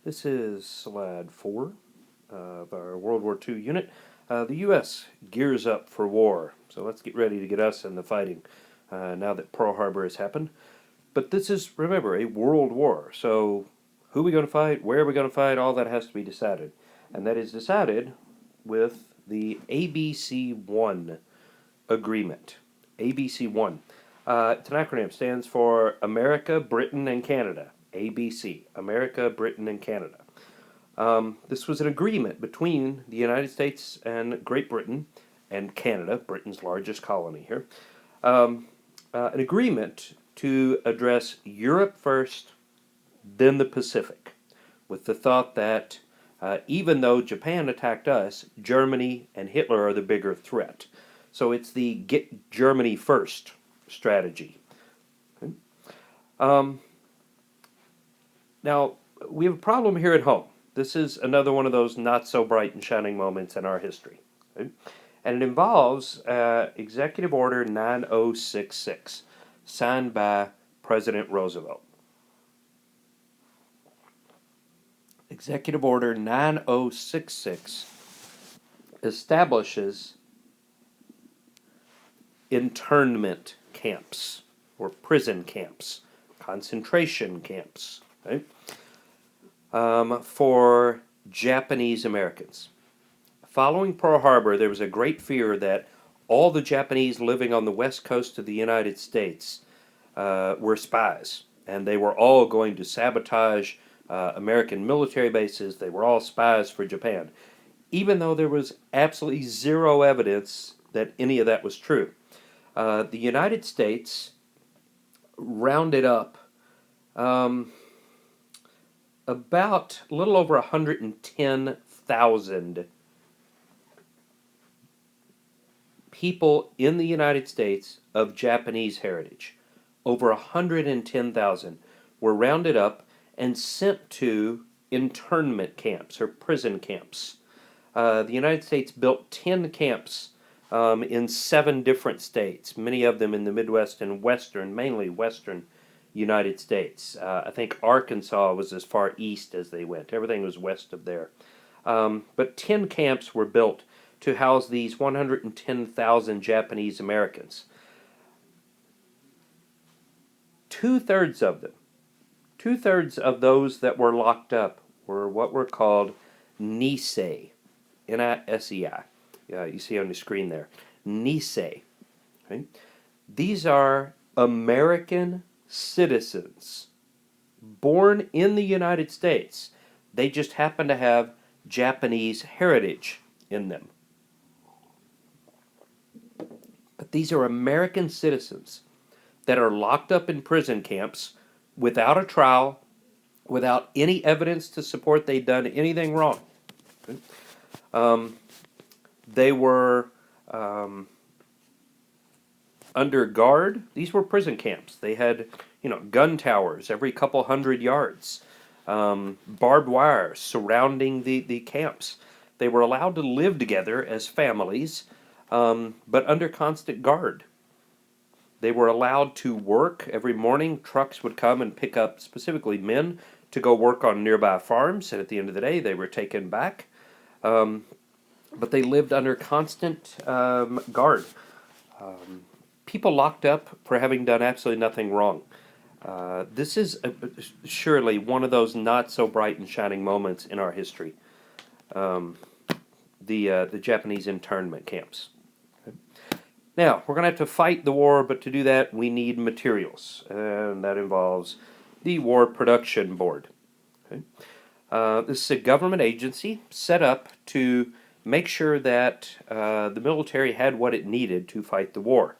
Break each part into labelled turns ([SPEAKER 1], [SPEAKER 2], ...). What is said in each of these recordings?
[SPEAKER 1] This is slide 4 of our World War II unit. The U.S. gears up for war. So let's get ready to get us in the fighting now that Pearl Harbor has happened. But this is, remember, a world war. So who are we going to fight? Where are we going to fight? All that has to be decided. And that is decided with the ABC-1 agreement. ABC-1. It's an acronym. Stands for America, Britain, and Canada. ABC. America, Britain, and Canada. This was an agreement between the United States and Great Britain and Canada, Britain's largest colony here. An agreement to address Europe first, then the Pacific, with the thought that even though Japan attacked us, Germany and Hitler are the bigger threat. So it's the get Germany first strategy. Okay. Now, we have a problem here at home. This is another one of those not so bright and shining moments in our history. Okay? And it involves Executive Order 9066, signed by President Roosevelt. Executive Order 9066 establishes internment camps, or prison camps, concentration camps, okay? For Japanese Americans. Following Pearl Harbor, there was a great fear that all the Japanese living on the west coast of the United States were spies, and they were all going to sabotage American military bases. They were all spies for Japan, even though there was absolutely zero evidence that any of that was true. The United States rounded up about a little over 110,000 people in the United States of Japanese heritage. Over 110,000 were rounded up and sent to internment camps or prison camps. The United States built 10 camps in 7 different states, many of them in the Midwest and mainly western United States. I think Arkansas was as far east as they went. Everything was west of there. But 10 camps were built to house these 110,000 Japanese Americans. Two-thirds of those that were locked up were what were called Nisei, Nisei. You see on the screen there, Nisei. Right? These are American citizens born in the United States. They just happen to have Japanese heritage in them. But these are American citizens that are locked up in prison camps without a trial, without any evidence to support they'd done anything wrong. Okay? They were under guard. These were prison camps. They had, gun towers every couple hundred yards, barbed wire surrounding the camps. They were allowed to live together as families, but under constant guard. They were allowed to work every morning. Trucks would come and pick up specifically men to go work on nearby farms, and at the end of the day, they were taken back. But they lived under constant guard. People locked up for having done absolutely nothing wrong. This is surely one of those not so bright and shining moments in our history. The Japanese internment camps. Okay. Now, we're going to have to fight the war, but to do that, we need materials, and that involves the War Production Board. Okay. This is a government agency set up to make sure that the military had what it needed to fight the war.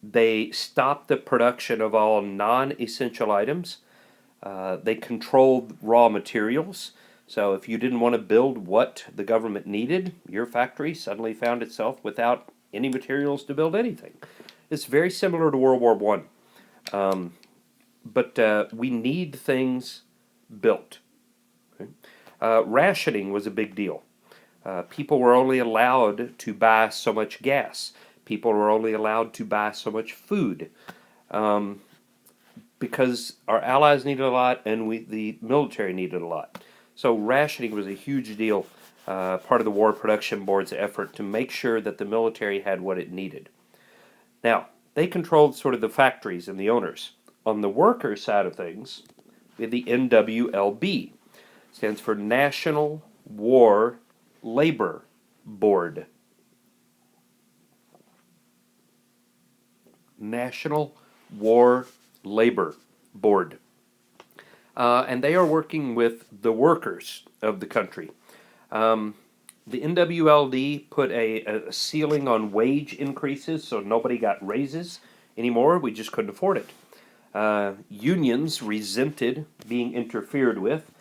[SPEAKER 1] They stopped the production of all non-essential items. They controlled raw materials. So if you didn't want to build what the government needed, your factory suddenly found itself without any materials to build anything. It's very similar to World War I. But we need things built. Okay? Rationing was a big deal. People were only allowed to buy so much gas. People were only allowed to buy so much food. because our allies needed a lot and the military needed a lot. So rationing was a huge deal, part of the War Production Board's effort to make sure that the military had what it needed. Now, they controlled sort of the factories and the owners. On the worker side of things, we had the NWLB, stands for National War Labor Board. National War Labor Board. And they are working with the workers of the country. The NWLD put a ceiling on wage increases, so nobody got raises anymore. We just couldn't afford it. Unions resented being interfered with.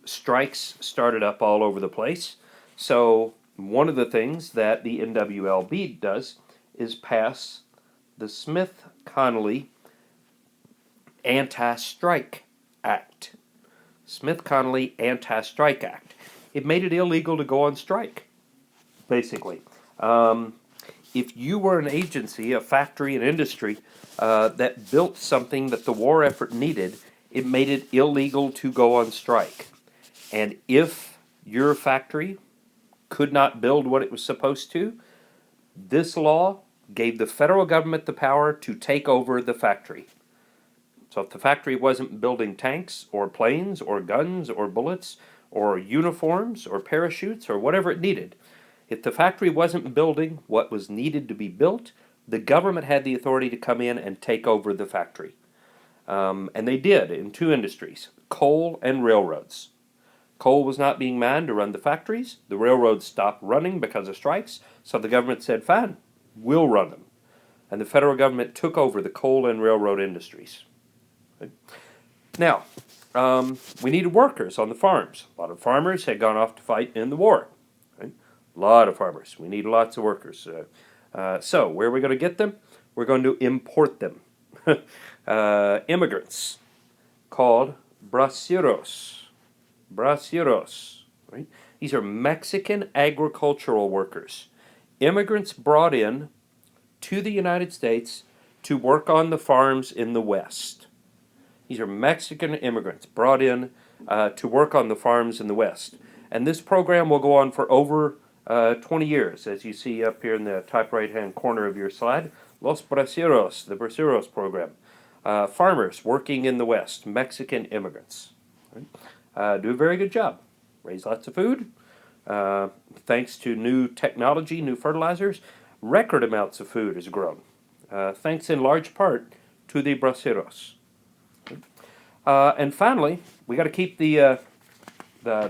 [SPEAKER 1] Strikes started up all over the place. So one of the things that the NWLB does is pass the Smith-Connolly Anti-Strike Act. Smith-Connolly Anti-Strike Act. It made it illegal to go on strike, basically. If you were an agency, a factory, an industry that built something that the war effort needed, it made it illegal to go on strike. And if your factory could not build what it was supposed to, this law gave the federal government the power to take over the factory. So if the factory wasn't building tanks or planes or guns or bullets or uniforms or parachutes or whatever it needed, if the factory wasn't building what was needed to be built, the government had the authority to come in and take over the factory. And they did in two industries, coal and railroads. Coal was not being mined to run the factories. The railroads stopped running because of strikes, so the government said, fine, we'll run them. And the federal government took over the coal and railroad industries. Okay. Now, we needed workers on the farms. A lot of farmers had gone off to fight in the war. Right? A lot of farmers. We need lots of workers. So where are we going to get them? We're going to import them. Immigrants called braceros. Braceros. Right? These are Mexican agricultural workers. Immigrants brought in to the United States to work on the farms in the West. These are Mexican immigrants brought in to work on the farms in the West. And this program will go on for over 20 years, as you see up here in the top right-hand corner of your slide. Los Braceros, the Braceros program. Farmers working in the West, Mexican immigrants. Right? Do a very good job. Raise lots of food. Thanks to new technology, new fertilizers, record amounts of food is grown. Thanks in large part to the Braceros. And finally, we got to keep the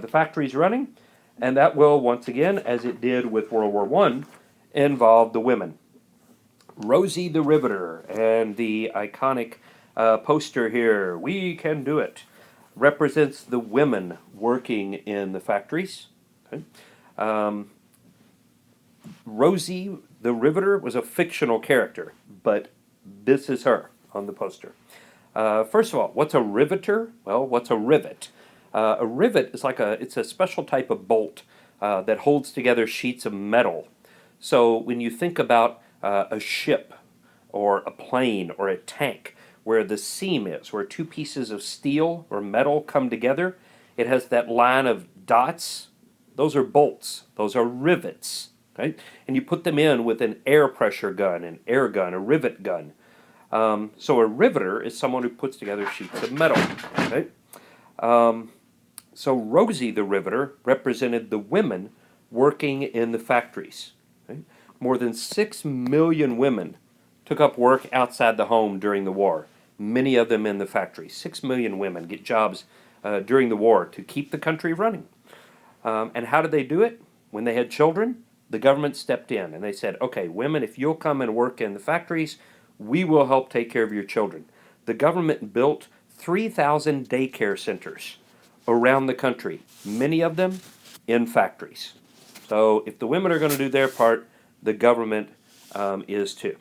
[SPEAKER 1] factories running, and that will, once again, as it did with World War I, involve the women. Rosie the Riveter and the iconic poster here, "We Can Do It," represents the women working in the factories. Okay. Rosie the Riveter was a fictional character, but this is her on the poster. First of all, what's a riveter? Well, what's a rivet? A rivet is it's a special type of bolt that holds together sheets of metal. So when you think about a ship or a plane or a tank, where the seam is, where two pieces of steel or metal come together, it has that line of dots. Those are bolts. Those are rivets. Okay? And you put them in with an air pressure gun, an air gun, a rivet gun. So a riveter is someone who puts together sheets of metal. Okay? So Rosie the Riveter represented the women working in the factories. Okay? More than 6 million women took up work outside the home during the war, many of them in the factories. 6 million women get jobs during the war to keep the country running. And how did they do it? When they had children, the government stepped in and they said, okay, women, if you'll come and work in the factories, we will help take care of your children. The government built 3,000 daycare centers around the country, many of them in factories. So if the women are going to do their part, the government is too.